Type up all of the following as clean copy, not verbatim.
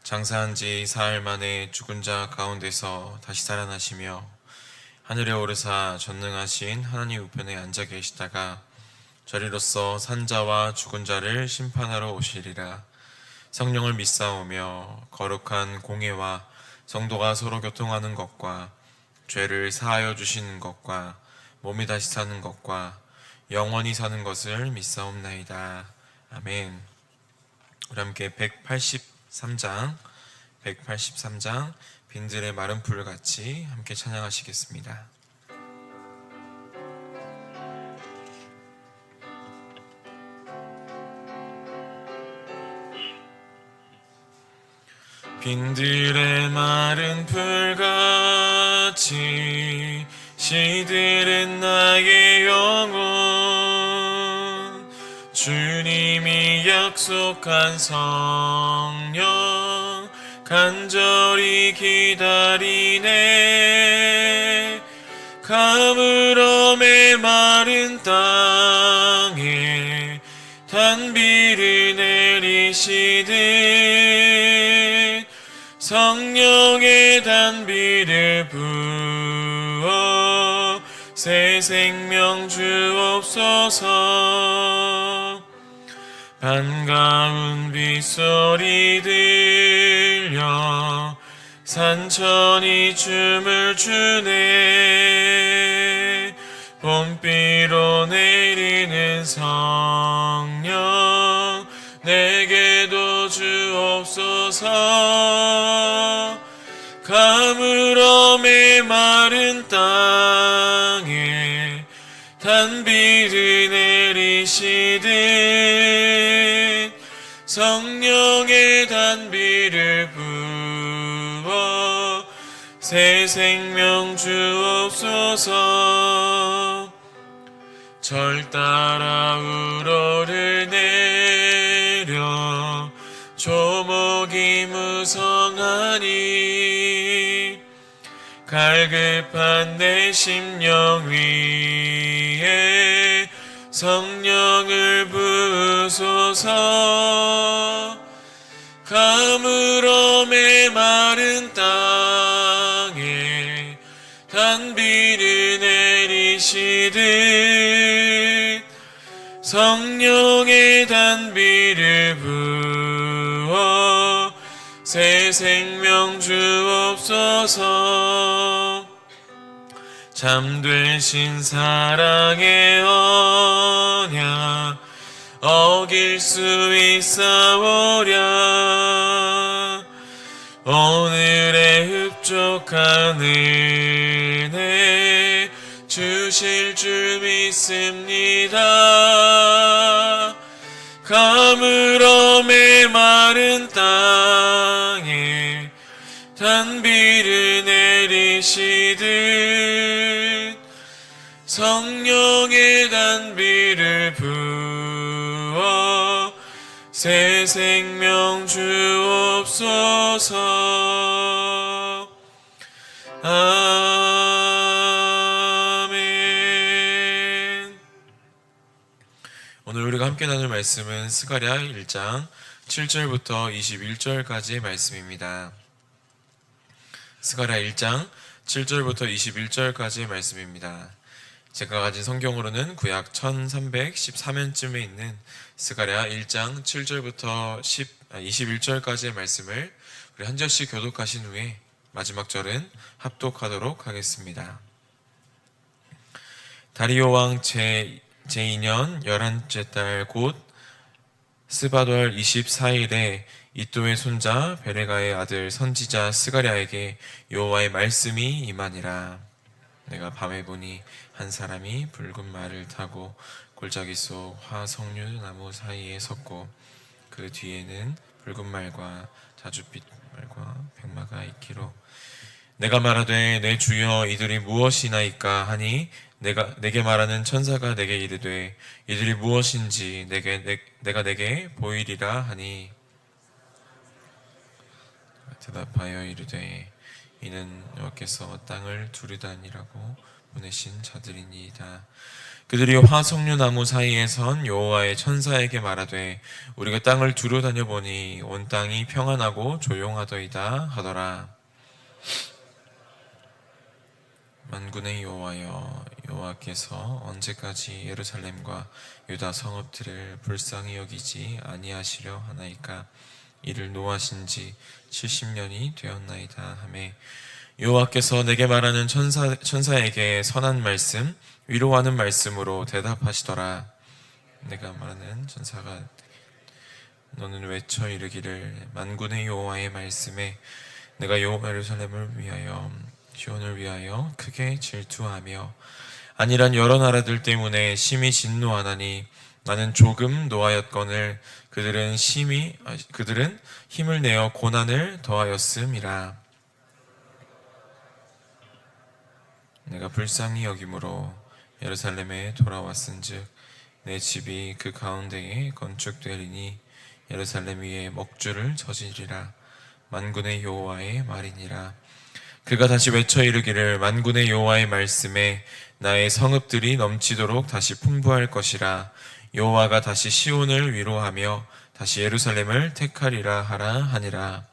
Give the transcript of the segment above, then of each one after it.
장사한 지 사흘 만에 죽은 자 가운데서 다시 살아나시며 하늘에 오르사 전능하신 하나님 우편에 앉아 계시다가 저리로서 산자와 죽은 자를 심판하러 오시리라. 성령을 믿사오며 거룩한 공회와 성도가 서로 교통하는 것과 죄를 사하여 주시는 것과 몸이 다시 사는 것과 영원히 사는 것을 믿사옵나이다. 아멘. 우리 함께 183장 빈들의 마른 풀같이 함께 찬양하시겠습니다. 빈들의 마른 풀같이 시들은 나의 영혼, 주님이 약속한 성령 간절히 기다리네. 가물어 메마른 땅에 단비를 내리시듯 성령의 단비를 부어 새 생명 주옵소서. 반가운 빗소리 들려 산천이 춤을 추네. 봄비로 내리는 성령 내게도 주옵소서. 가물어 메마른 땅에 단비를 내리시듯 성령의 단비를 부어 새 생명 주옵소서. 절 따라 우러를 내려 조목이 무성하니 갈급한 내 심령 위에 성령을 부으소서. 가물어 메마른 땅에 단비를 내리시듯 성령의 단비를 부어 새 생명 주옵소서. 잠되신 사랑의 언약 어길 수 있사오랴. 오늘의 흡족한 은혜 주실 줄 믿습니다. 가물어 메마른 땅에 단비를 내리시듯 성령의 단비를 부어 새 생명 주옵소서. 아멘. 오늘 우리가 함께 나눌 말씀은 스가랴 1장 7절부터 21절까지의 말씀입니다. 스가랴 1장 7절부터 21절까지의 말씀입니다. 제가 가진 성경으로는 구약 1314면쯤에 있는 스가랴 1장 7절부터 21절까지의 말씀을 우리 한 절씩 교독하신 후에 마지막 절은 합독하도록 하겠습니다. 다리오 왕 제2년 11째 달 곧 스바돌 24일에 이또의 손자 베레가의 아들 선지자 스가랴에게 여호와의 말씀이 임하니라. 내가 밤에 보니 한 사람이 붉은 말을 타고 골짜기 속 화석류 나무 사이에 섰고 그 뒤에는 붉은 말과 자줏빛 말과 백마가 있기로 내가 말하되 내 주여 이들이 무엇이나이까 하니 내게 말하는 천사가 내게 이르되 이들이 무엇인지 내가 내게 보이리라 하니 대답하여 이르되 이는 여호와께서 땅을 두루다니라고 보내신 자들이니이다. 그들이 화석류 나무 사이에 선 여호와의 천사에게 말하되 우리가 땅을 두루 다녀보니 온 땅이 평안하고 조용하더이다 하더라. 만군의 여호와여, 여호와께서 언제까지 예루살렘과 유다 성읍들을 불쌍히 여기지 아니하시려 하나이까? 이를 노하신 지 70년이 되었나이다 하매, 여호와께서 내게 말하는 천사에게 선한 말씀, 위로하는 말씀으로 대답하시더라. 내가 말하는 천사가 너는 외쳐 이르기를, 만군의 여호와의 말씀에 내가 예루살렘을 위하여 시온을 위하여 크게 질투하며 아니란 여러 나라들 때문에 심히 진노하나니 나는 조금 노하였거늘 그들은 힘을 내어 고난을 더하였음이라. 내가 불쌍히 여김으로 예루살렘에 돌아왔은즉 내 집이 그 가운데에 건축되리니 예루살렘 위에 먹주를 저지리라. 만군의 여호와의 말이니라. 그가 다시 외쳐 이르기를, 만군의 여호와의 말씀에 나의 성읍들이 넘치도록 다시 풍부할 것이라. 여호와가 다시 시온을 위로하며 다시 예루살렘을 택하리라 하라 하니라.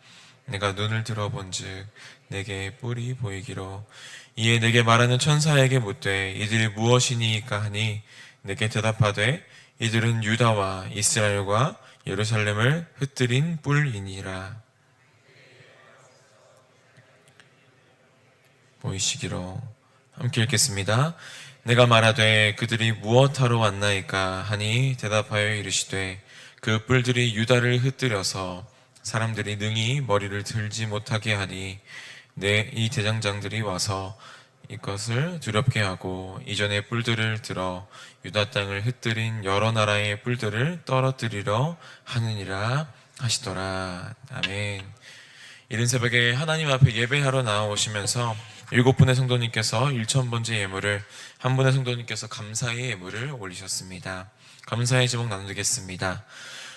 내가 눈을 들어본즉 내게 뿔이 보이기로, 이에 내게 말하는 천사에게 묻되 이들이 무엇이니까 하니, 내게 대답하되 이들은 유다와 이스라엘과 예루살렘을 흩뜨린 뿔이니라. 보이시기로. 함께 읽겠습니다. 내가 말하되 그들이 무엇하러 왔나이까 하니 대답하여 이르시되 그 뿔들이 유다를 흩뜨려서 사람들이 능히 머리를 들지 못하게 하니 이 대장장들이 와서 이것을 두렵게 하고 이전의 뿔들을 들어 유다 땅을 흩뜨린 여러 나라의 뿔들을 떨어뜨리려 하느니라 하시더라. 아멘. 이른 새벽에 하나님 앞에 예배하러 나오시면서 7분의 성도님께서 1000번째 예물을, 한 분의 성도님께서 감사의 예물을 올리셨습니다. 감사의 제목 나누겠습니다.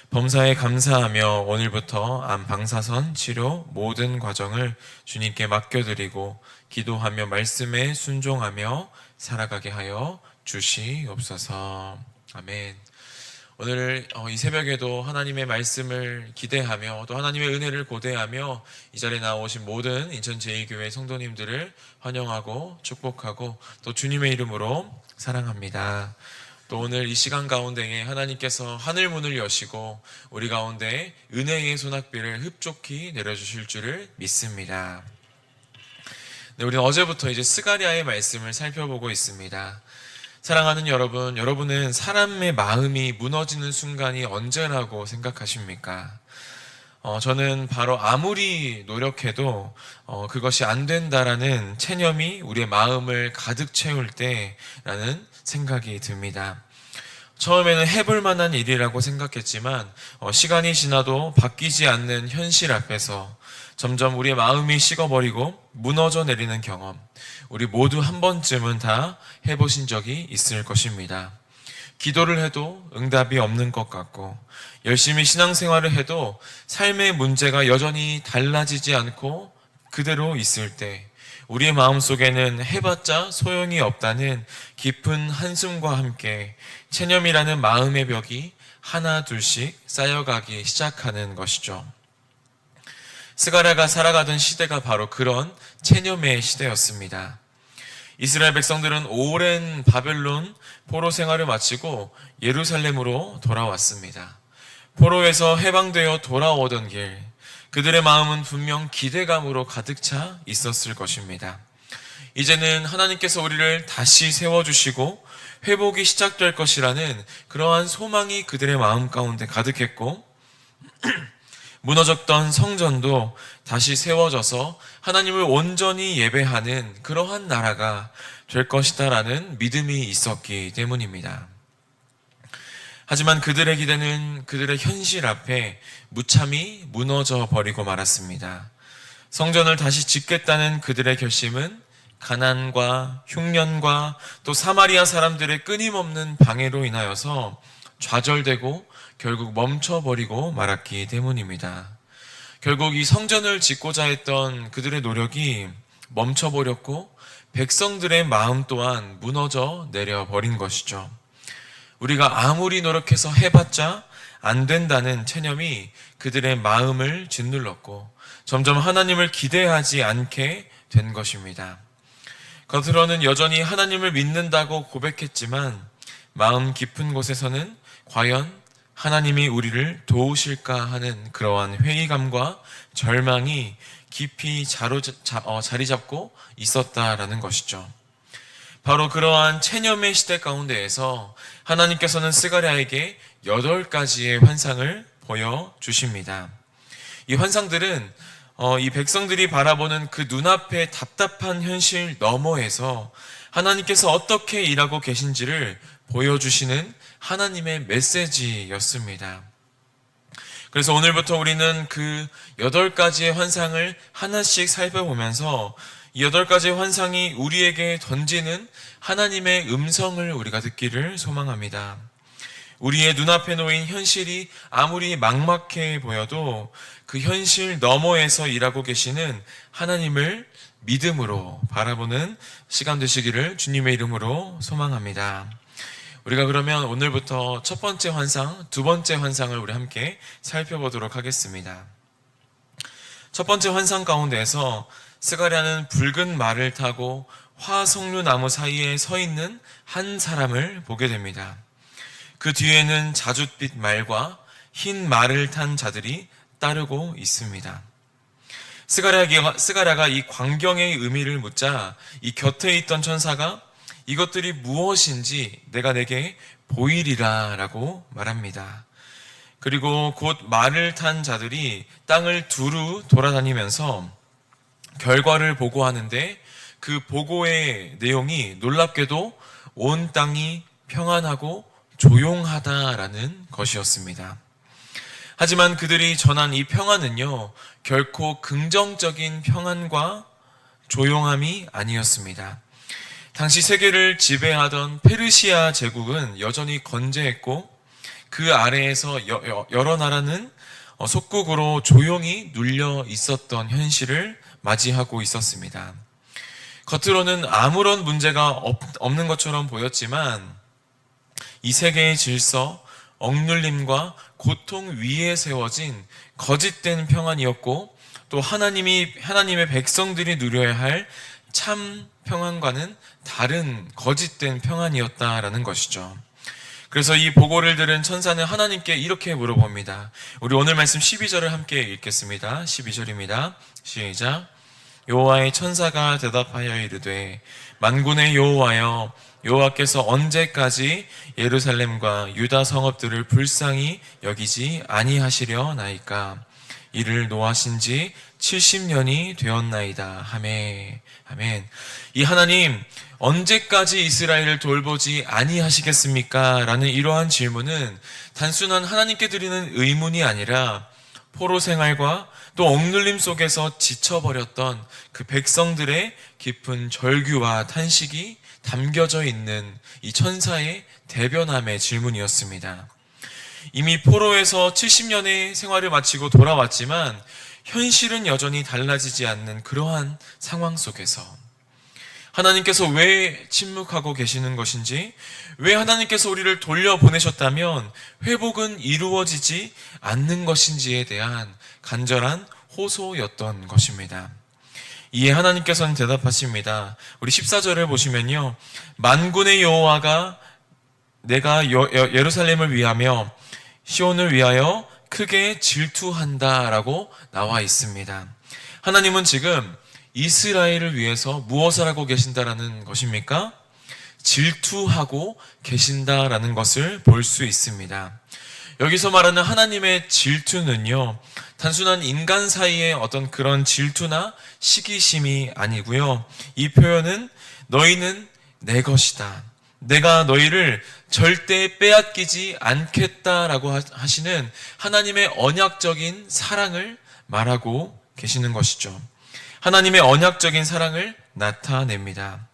범사에 감사하며 오늘부터 암 방사선 치료 모든 과정을 주님께 맡겨드리고 기도하며 말씀에 순종하며 살아가게 하여 주시옵소서. 아멘. 오늘 이 새벽에도 하나님의 말씀을 기대하며 또 하나님의 은혜를 고대하며 이 자리에 나오신 모든 인천 제2교회 성도님들을 환영하고 축복하고 또 주님의 이름으로 사랑합니다. 또 오늘 이 시간 가운데에 하나님께서 하늘 문을 여시고 우리 가운데 은혜의 소낙비를 흡족히 내려주실 줄을 믿습니다. 네, 우리는 어제부터 이제 스가랴의 말씀을 살펴보고 있습니다. 사랑하는 여러분, 여러분은 사람의 마음이 무너지는 순간이 언제라고 생각하십니까? 저는 바로 아무리 노력해도 그것이 안 된다라는 체념이 우리의 마음을 가득 채울 때라는 생각이 듭니다. 처음에는 해볼 만한 일이라고 생각했지만 시간이 지나도 바뀌지 않는 현실 앞에서 점점 우리의 마음이 식어버리고 무너져 내리는 경험, 우리 모두 한 번쯤은 다 해보신 적이 있을 것입니다. 기도를 해도 응답이 없는 것 같고, 열심히 신앙생활을 해도 삶의 문제가 여전히 달라지지 않고 그대로 있을 때, 우리의 마음속에는 해봤자 소용이 없다는 깊은 한숨과 함께 체념이라는 마음의 벽이 하나 둘씩 쌓여가기 시작하는 것이죠. 스가랴가 살아가던 시대가 바로 그런 체념의 시대였습니다. 이스라엘 백성들은 오랜 바벨론 포로 생활을 마치고 예루살렘으로 돌아왔습니다. 포로에서 해방되어 돌아오던 길, 그들의 마음은 분명 기대감으로 가득 차 있었을 것입니다. 이제는 하나님께서 우리를 다시 세워주시고 회복이 시작될 것이라는 그러한 소망이 그들의 마음 가운데 가득했고, 무너졌던 성전도 다시 세워져서 하나님을 온전히 예배하는 그러한 나라가 될 것이다라는 믿음이 있었기 때문입니다. 하지만 그들의 기대는 그들의 현실 앞에 무참히 무너져 버리고 말았습니다. 성전을 다시 짓겠다는 그들의 결심은 가난과 흉년과 또 사마리아 사람들의 끊임없는 방해로 인하여서 좌절되고 결국 멈춰버리고 말았기 때문입니다. 결국 이 성전을 짓고자 했던 그들의 노력이 멈춰버렸고 백성들의 마음 또한 무너져 내려버린 것이죠. 우리가 아무리 노력해서 해봤자 안 된다는 체념이 그들의 마음을 짓눌렀고 점점 하나님을 기대하지 않게 된 것입니다. 겉으로는 여전히 하나님을 믿는다고 고백했지만 마음 깊은 곳에서는 과연 하나님이 우리를 도우실까 하는 그러한 회의감과 절망이 깊이 자리 잡고 있었다라는 것이죠. 바로 그러한 체념의 시대 가운데에서 하나님께서는 스가랴에게 8가지의 환상을 보여주십니다. 이 환상들은 이 백성들이 바라보는 그 눈앞의 답답한 현실 너머에서 하나님께서 어떻게 일하고 계신지를 보여주시는 하나님의 메시지였습니다. 그래서 오늘부터 우리는 그 8가지의 환상을 하나씩 살펴보면서 이 8가지의 환상이 우리에게 던지는 하나님의 음성을 우리가 듣기를 소망합니다. 우리의 눈앞에 놓인 현실이 아무리 막막해 보여도 그 현실 너머에서 일하고 계시는 하나님을 믿음으로 바라보는 시간 되시기를 주님의 이름으로 소망합니다. 우리가 그러면 오늘부터 첫 번째 환상, 두 번째 환상을 우리 함께 살펴보도록 하겠습니다. 첫 번째 환상 가운데에서 스가랴는 붉은 말을 타고 화석류 나무 사이에 서 있는 한 사람을 보게 됩니다. 그 뒤에는 자줏빛 말과 흰 말을 탄 자들이 따르고 있습니다. 스가랴가 이 광경의 의미를 묻자 이 곁에 있던 천사가 이것들이 무엇인지 내가 내게 보이리라 라고 말합니다. 그리고 곧 말을 탄 자들이 땅을 두루 돌아다니면서 결과를 보고하는데 그 보고의 내용이 놀랍게도 온 땅이 평안하고 조용하다라는 것이었습니다. 하지만 그들이 전한 이 평안은요, 결코 긍정적인 평안과 조용함이 아니었습니다. 당시 세계를 지배하던 페르시아 제국은 여전히 건재했고 그 아래에서 여러 나라는 속국으로 조용히 눌려 있었던 현실을 맞이하고 있었습니다. 겉으로는 아무런 문제가 없는 것처럼 보였지만 이 세계의 질서, 억눌림과 고통 위에 세워진 거짓된 평안이었고 또 하나님의 백성들이 누려야 할 참 평안과는 다른 거짓된 평안이었다라는 것이죠. 그래서 이 보고를 들은 천사는 하나님께 이렇게 물어봅니다. 우리 오늘 말씀 12절을 함께 읽겠습니다. 12절입니다. 시작. 여호와의 천사가 대답하여 이르되 만군의 여호와여 여호와께서 언제까지 예루살렘과 유다 성읍들을 불쌍히 여기지 아니하시려나이까 이를 노하신 지 70년이 되었나이다 하매 아멘. 이 하나님 언제까지 이스라엘을 돌보지 아니하시겠습니까? 라는 이러한 질문은 단순한 하나님께 드리는 의문이 아니라 포로 생활과 또 억눌림 속에서 지쳐버렸던 그 백성들의 깊은 절규와 탄식이 담겨져 있는 이 천사의 대변함의 질문이었습니다. 이미 포로에서 70년의 생활을 마치고 돌아왔지만 현실은 여전히 달라지지 않는 그러한 상황 속에서 하나님께서 왜 침묵하고 계시는 것인지, 왜 하나님께서 우리를 돌려보내셨다면 회복은 이루어지지 않는 것인지에 대한 간절한 호소였던 것입니다. 이에 하나님께서는 대답하십니다. 우리 14절을 보시면요. 만군의 여호와가 내가 예루살렘을 위하며 시온을 위하여 크게 질투한다라고 나와 있습니다. 하나님은 지금 이스라엘을 위해서 무엇을 하고 계신다라는 것입니까? 질투하고 계신다라는 것을 볼 수 있습니다. 여기서 말하는 하나님의 질투는요, 단순한 인간 사이의 어떤 그런 질투나 시기심이 아니고요. 이 표현은 너희는 내 것이다. 내가 너희를 절대 빼앗기지 않겠다라고 하시는 하나님의 언약적인 사랑을 말하고 계시는 것이죠. 하나님의 언약적인 사랑을 나타냅니다.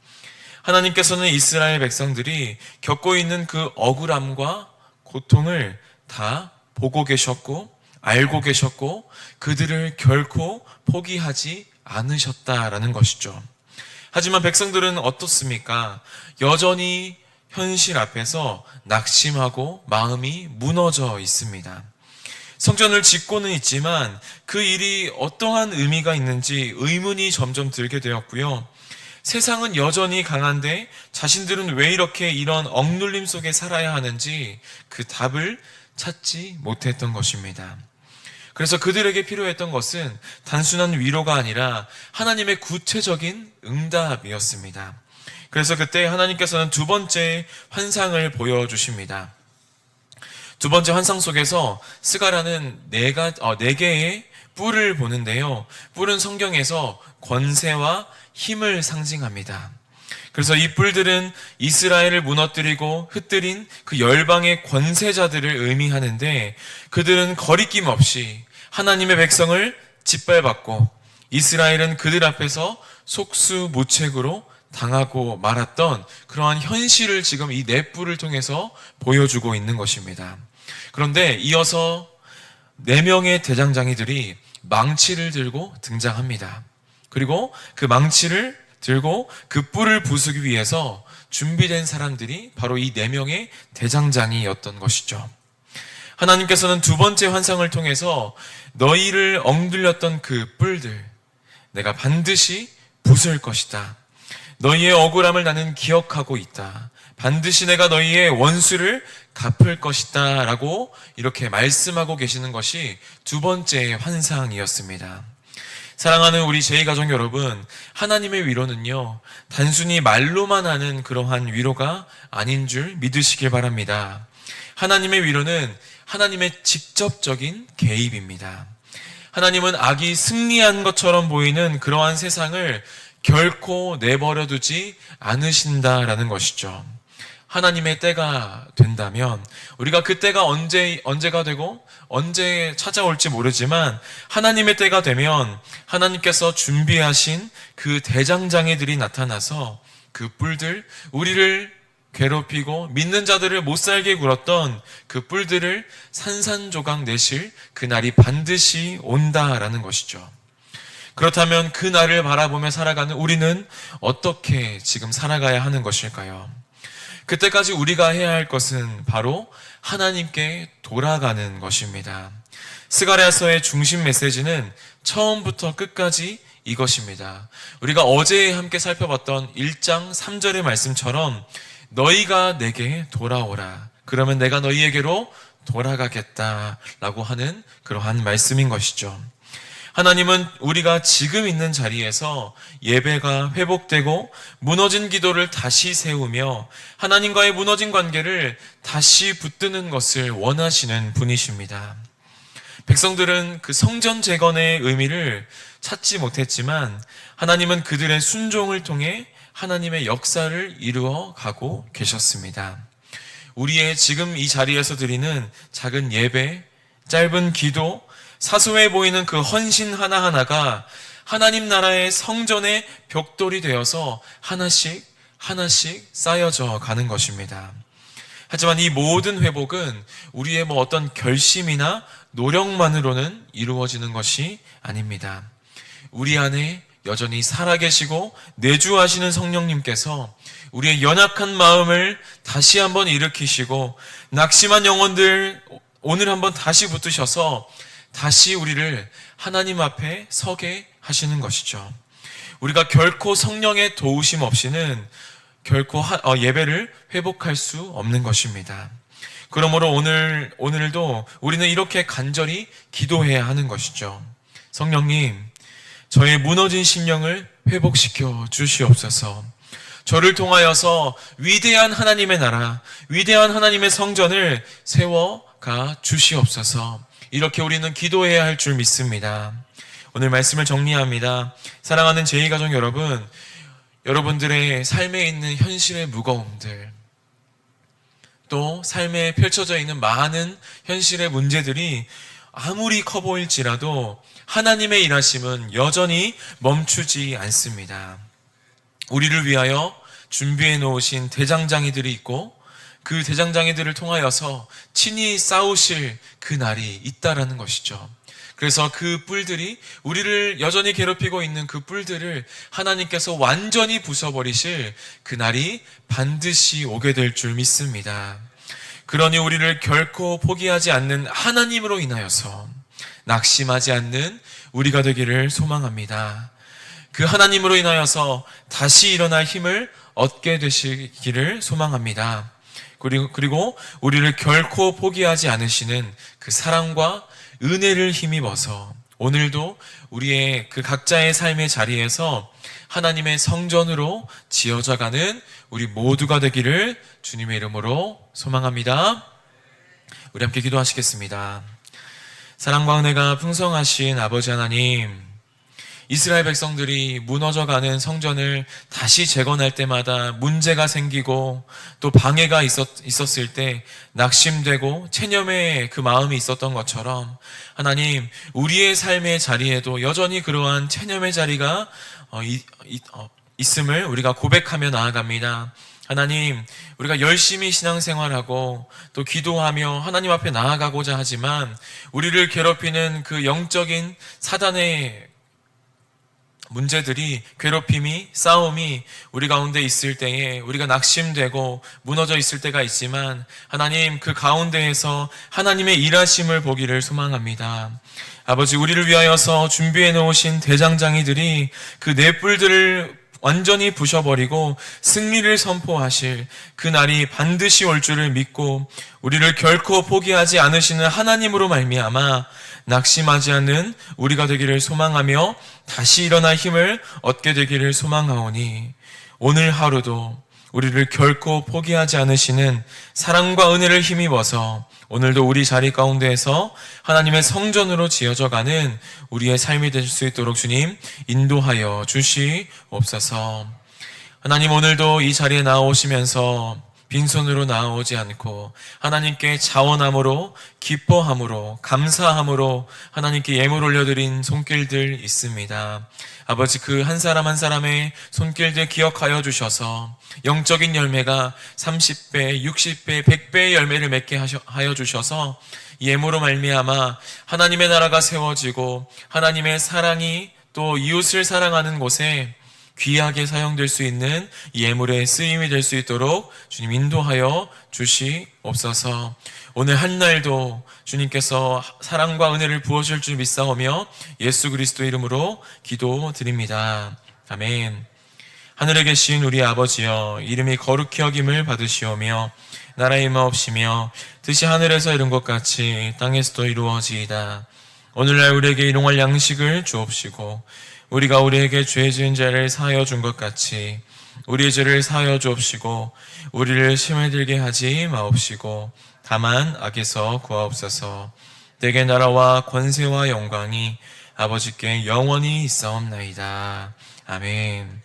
하나님께서는 이스라엘 백성들이 겪고 있는 그 억울함과 고통을 다 보고 계셨고 알고 계셨고 그들을 결코 포기하지 않으셨다라는 것이죠. 하지만 백성들은 어떻습니까? 여전히 현실 앞에서 낙심하고 마음이 무너져 있습니다. 성전을 짓고는 있지만 그 일이 어떠한 의미가 있는지 의문이 점점 들게 되었고요. 세상은 여전히 강한데 자신들은 왜 이렇게 이런 억눌림 속에 살아야 하는지 그 답을 찾지 못했던 것입니다. 그래서 그들에게 필요했던 것은 단순한 위로가 아니라 하나님의 구체적인 응답이었습니다. 그래서 그때 하나님께서는 두 번째 환상을 보여주십니다. 두 번째 환상 속에서 스가랴는 네 개의 뿔을 보는데요. 뿔은 성경에서 권세와 힘을 상징합니다. 그래서 이 뿔들은 이스라엘을 무너뜨리고 흩뜨린 그 열방의 권세자들을 의미하는데, 그들은 거리낌 없이 하나님의 백성을 짓밟았고 이스라엘은 그들 앞에서 속수무책으로 당하고 말았던 그러한 현실을 지금 이 네 뿔을 통해서 보여주고 있는 것입니다. 그런데 이어서 4명의 대장장이들이 망치를 들고 등장합니다. 그리고 그 망치를 들고 그 뿔을 부수기 위해서 준비된 사람들이 바로 이 4명의 대장장이였던 것이죠. 하나님께서는 두 번째 환상을 통해서 너희를 억눌렸던 그 뿔들, 내가 반드시 부술 것이다. 너희의 억울함을 나는 기억하고 있다. 반드시 내가 너희의 원수를 갚을 것이다 라고 이렇게 말씀하고 계시는 것이 두 번째 환상이었습니다. 사랑하는 우리 제2가족 여러분, 하나님의 위로는요, 단순히 말로만 하는 그러한 위로가 아닌 줄 믿으시길 바랍니다. 하나님의 위로는 하나님의 직접적인 개입입니다. 하나님은 악이 승리한 것처럼 보이는 그러한 세상을 결코 내버려 두지 않으신다라는 것이죠. 하나님의 때가 된다면 우리가 그 때가 언제가 되고 언제 찾아올지 모르지만 하나님의 때가 되면 하나님께서 준비하신 그 대장장이들이 나타나서 그 뿔들, 우리를 괴롭히고 믿는 자들을 못살게 굴었던 그 뿔들을 산산조각 내실 그날이 반드시 온다라는 것이죠. 그렇다면 그 날을 바라보며 살아가는 우리는 어떻게 지금 살아가야 하는 것일까요? 그때까지 우리가 해야 할 것은 바로 하나님께 돌아가는 것입니다. 스가랴서의 중심 메시지는 처음부터 끝까지 이것입니다. 우리가 어제 함께 살펴봤던 1장 3절의 말씀처럼 너희가 내게 돌아오라. 그러면 내가 너희에게로 돌아가겠다라고 하는 그러한 말씀인 것이죠. 하나님은 우리가 지금 있는 자리에서 예배가 회복되고 무너진 기도를 다시 세우며 하나님과의 무너진 관계를 다시 붙드는 것을 원하시는 분이십니다. 백성들은 그 성전 재건의 의미를 찾지 못했지만 하나님은 그들의 순종을 통해 하나님의 역사를 이루어 가고 계셨습니다. 우리의 지금 이 자리에서 드리는 작은 예배, 짧은 기도, 사소해 보이는 그 헌신 하나하나가 하나님 나라의 성전의 벽돌이 되어서 하나씩 쌓여져 가는 것입니다. 하지만 이 모든 회복은 우리의 어떤 결심이나 노력만으로는 이루어지는 것이 아닙니다. 우리 안에 여전히 살아계시고 내주하시는 성령님께서 우리의 연약한 마음을 다시 한번 일으키시고 낙심한 영혼들 오늘 한번 다시 붙드셔서 다시 우리를 하나님 앞에 서게 하시는 것이죠. 우리가 결코 성령의 도우심 없이는 결코 예배를 회복할 수 없는 것입니다. 그러므로 오늘도 우리는 이렇게 간절히 기도해야 하는 것이죠. 성령님, 저의 무너진 심령을 회복시켜 주시옵소서. 저를 통하여서 위대한 하나님의 나라, 위대한 하나님의 성전을 세워가 주시옵소서. 이렇게 우리는 기도해야 할 줄 믿습니다. 오늘 말씀을 정리합니다. 사랑하는 제2가족 여러분, 여러분들의 삶에 있는 현실의 무거움들, 또 삶에 펼쳐져 있는 많은 현실의 문제들이 아무리 커 보일지라도 하나님의 일하심은 여전히 멈추지 않습니다. 우리를 위하여 준비해 놓으신 대장장이들이 있고 그 대장장이들을 통하여서 친히 싸우실 그 날이 있다라는 것이죠. 그래서 그 뿔들이 우리를 여전히 괴롭히고 있는 그 뿔들을 하나님께서 완전히 부숴버리실 그날이 반드시 오게 될 줄 믿습니다. 그러니 우리를 결코 포기하지 않는 하나님으로 인하여서 낙심하지 않는 우리가 되기를 소망합니다. 그 하나님으로 인하여서 다시 일어날 힘을 얻게 되시기를 소망합니다. 그리고 우리를 결코 포기하지 않으시는 그 사랑과 은혜를 힘입어서 오늘도 우리의 그 각자의 삶의 자리에서 하나님의 성전으로 지어져가는 우리 모두가 되기를 주님의 이름으로 소망합니다. 우리 함께 기도하시겠습니다. 사랑과 은혜가 풍성하신 아버지 하나님, 이스라엘 백성들이 무너져가는 성전을 다시 재건할 때마다 문제가 생기고 또 방해가 있었을 때 낙심되고 체념의 그 마음이 있었던 것처럼 하나님, 우리의 삶의 자리에도 여전히 그러한 체념의 자리가 있음을 우리가 고백하며 나아갑니다. 하나님, 우리가 열심히 신앙생활하고 또 기도하며 하나님 앞에 나아가고자 하지만 우리를 괴롭히는 그 영적인 사단의 문제들이, 괴롭힘이, 싸움이 우리 가운데 있을 때에 우리가 낙심되고 무너져 있을 때가 있지만 하나님, 그 가운데에서 하나님의 일하심을 보기를 소망합니다. 아버지, 우리를 위하여서 준비해 놓으신 대장장이들이 그 네 뿔들을 완전히 부셔버리고 승리를 선포하실 그 날이 반드시 올 줄을 믿고 우리를 결코 포기하지 않으시는 하나님으로 말미암아 낙심하지 않는 우리가 되기를 소망하며 다시 일어날 힘을 얻게 되기를 소망하오니 오늘 하루도 우리를 결코 포기하지 않으시는 사랑과 은혜를 힘입어서 오늘도 우리 자리 가운데에서 하나님의 성전으로 지어져가는 우리의 삶이 될 수 있도록 주님 인도하여 주시옵소서. 하나님, 오늘도 이 자리에 나오시면서 빈손으로 나오지 않고 하나님께 자원함으로, 기뻐함으로, 감사함으로 하나님께 예물 올려드린 손길들 있습니다. 아버지, 그 한 사람 한 사람의 손길들 기억하여 주셔서 영적인 열매가 30배, 60배, 100배의 열매를 맺게 하여 주셔서 예물로 말미암아 하나님의 나라가 세워지고 하나님의 사랑이 또 이웃을 사랑하는 곳에 귀하게 사용될 수 있는 예물의 쓰임이 될 수 있도록 주님 인도하여 주시옵소서. 오늘 한날도 주님께서 사랑과 은혜를 부어줄 줄 믿사오며 예수 그리스도 이름으로 기도드립니다. 아멘. 하늘에 계신 우리 아버지여, 이름이 거룩히 여김을 받으시오며 나라의 임하옵시며 뜻이 하늘에서 이룬 것 같이 땅에서도 이루어지이다. 오늘날 우리에게 일용할 양식을 주옵시고 우리가 우리에게 죄 지은 자를 사하여 준 것 같이 우리의 죄를 사하여 주옵시고 우리를 시험에 들게 하지 마옵시고 다만 악에서 구하옵소서. 내게 나라와 권세와 영광이 아버지께 영원히 있사옵나이다. 아멘.